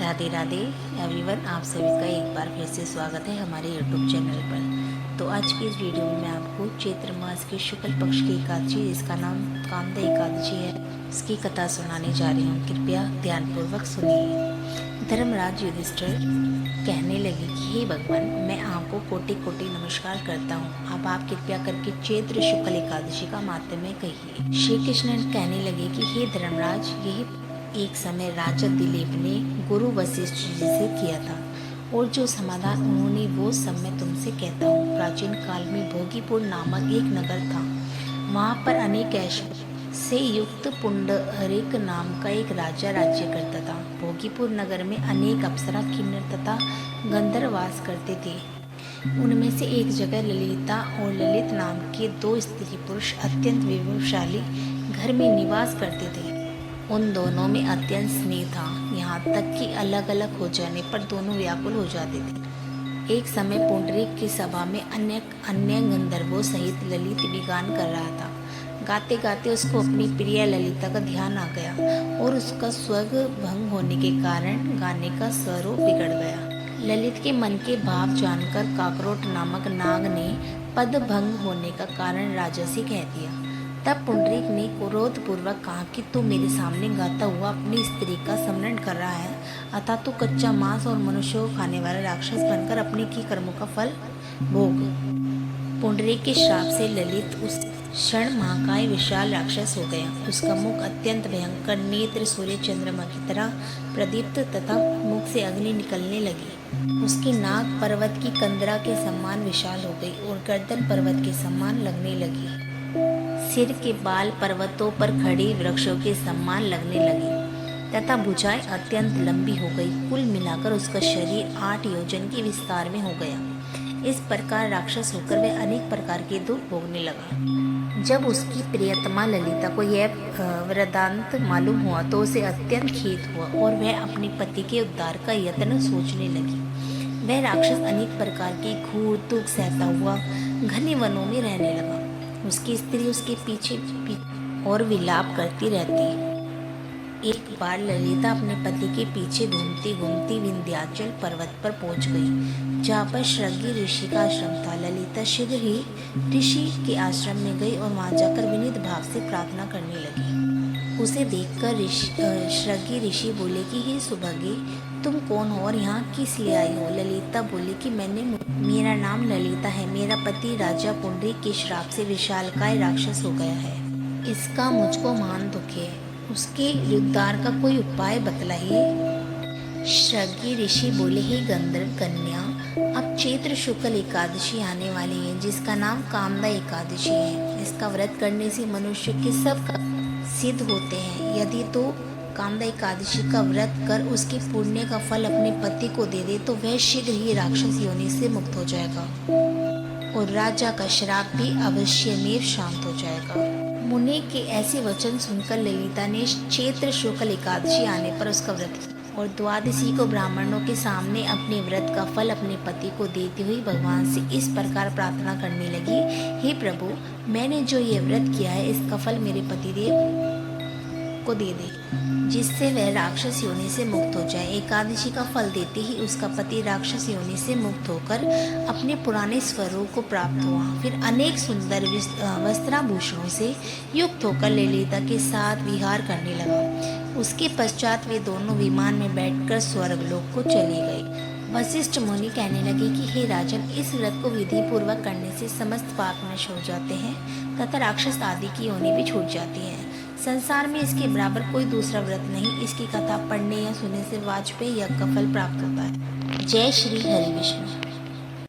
Radhe Radhe everyone, आप सभी का एक बार फिर से स्वागत है हमारे यूट्यूब चैनल पर। तो आज की इस वीडियो में मैं आपको चैत्र मास के शुक्ल पक्ष की एकादशी, जिसका नाम कामदा एकादशी है, इसकी कथा सुनाने जा रही हूँ। कृपया ध्यानपूर्वक सुनिए। धर्मराज युधिष्ठिर कहने लगे कि हे भगवान, मैं आपको कोटि कोटि नमस्कार करता हूँ। अब आप कृपया करके चैत्र शुक्ल एकादशी का माहात्म्य कहिए। श्री कृष्ण कहने लगे कि हे धर्मराज, यही एक समय राजा दिलीप ने गुरु वशिष्ठ जी से किया था, और जो समाधान उन्होंने वो सब मैं तुमसे कहता हूँ। प्राचीन काल में भोगीपुर नामक एक नगर था। वहाँ पर अनेक ऐश्वर्य से युक्त पुंडरीक नाम का एक राजा राज्य करता था। भोगीपुर नगर में अनेक अप्सरा, किन्नर तथा गंधर्व वास करते थे। उनमें से एक जगह ललिता और ललित नाम के दो स्त्री पुरुष अत्यंत वैभवशाली घर में निवास करते थे। उन दोनों में अत्यंत स्नेह था, यहाँ तक कि अलग अलग हो जाने पर दोनों व्याकुल हो जाते थे। एक समय पुंडरीक की सभा में अन्य गंधर्वों सहित ललित भी गान कर रहा था। गाते गाते उसको अपनी प्रिय ललिता का ध्यान आ गया, और उसका स्वर भंग होने के कारण गाने का स्वरूप बिगड़ गया। ललित के मन के भाव जानकर काकरोट नामक नाग ने पद भंग होने का कारण राजा से कह दिया। तब पुंडरीक ने क्रोधपूर्वक कहा कि तू मेरे सामने गाता हुआ अपनी स्त्री का स्मरण कर रहा है, अतः तू कच्चा मांस और मनुष्यों को खाने वाला राक्षस बनकर अपने की कर्मों का फल भोग। पुंडरीक के श्राप से ललित उस क्षण महाकाय विशाल राक्षस हो गया। उसका मुख अत्यंत भयंकर, नेत्र सूर्य चंद्रमा की तरह प्रदीप्त तथा मुख से अग्नि निकलने लगी। उसकी नाक पर्वत की कंदरा के समान विशाल हो गई और गर्दन पर्वत के समान लगने लगी। सिर के बाल पर्वतों पर खड़ी वृक्षों के समान लगने लगी तथा भुजाएं अत्यंत लंबी हो गई। कुल मिलाकर उसका शरीर 8 योजन के विस्तार में हो गया। इस प्रकार राक्षस होकर वह अनेक प्रकार के दुख भोगने लगा। जब उसकी प्रियतमा ललिता को यह वृत्तांत मालूम हुआ तो उसे अत्यंत खेद हुआ, और वह अपने पति के उद्धार का यत्न सोचने लगी। वह राक्षस अनेक प्रकार के घूर दुख सहता हुआ घने वनों में रहने लगा। उसकी स्त्री उसके पीछे और विलाप करती रहती। एक बार ललिता अपने पति के पीछे घूमती घूमती विंध्याचल पर्वत पर पहुंच गई, जहाँ पर श्रृंगी ऋषि का आश्रम था। ललिता शीघ्र ही ऋषि के आश्रम में गई और वहां जाकर विनीत भाव से प्रार्थना करने लगी। उसे देखकर श्रृंगी ऋषि बोले कि हे सुभगे, तुम कौन हो और यहाँ किस लिए आई हो? ललिता बोली कि मेरा नाम ललिता है। मेरा पति राजा पुंडरीक के श्राप से विशालकाय राक्षस हो गया है। इसका मुझको महान दुख है। उसके उद्धार का कोई उपाय बतलाइए। श्रृंगी ऋषि बोले, हे गंधर्व कन्या, अब चैत्र शुक्ल एकादशी आने वाली है, जिसका नाम कामदा एकादशी है। इसका व्रत करने से मनुष्य के सब सिद्ध होते हैं। यदि तो कामदा एकादशी का व्रत कर उसके पुण्य का फल अपने पति को दे दे तो वह शीघ्र ही राक्षस योनि से मुक्त हो जाएगा, और राजा का श्राप भी अवश्य में शांत हो जाएगा। मुनि के ऐसे वचन सुनकर ललिता ने चैत्र शुक्ल एकादशी आने पर उसका व्रत किया, और द्वादशी को ब्राह्मणों के सामने अपने व्रत का फल अपने पति को देती हुई भगवान से इस प्रकार प्रार्थना करने लगी, हे प्रभु, मैंने जो ये व्रत किया है इसका फल मेरे पतिदेव को दे दे, जिससे वह राक्षस योनि से मुक्त हो जाए। एकादशी का फल देते ही उसका पति राक्षस योनि से मुक्त होकर अपने पुराने स्वरूप को प्राप्त हुआ। फिर अनेक सुंदर वस्त्राभूषणों से युक्त होकर ललिता के साथ विहार करने लगा। उसके पश्चात वे दोनों विमान में बैठकर स्वर्गलोक को चले गए। वशिष्ठ मुनि कहने लगे कि हे राजन, इस व्रत को विधि पूर्वक करने से समस्त पाप नष्ट हो जाते हैं तथा राक्षस आदि की योनि भी छूट जाती है। संसार में इसके बराबर कोई दूसरा व्रत नहीं। इसकी कथा पढ़ने या सुनने से वाजपेयी यज्ञ का फल प्राप्त होता है। जय श्री हरि विष्णु।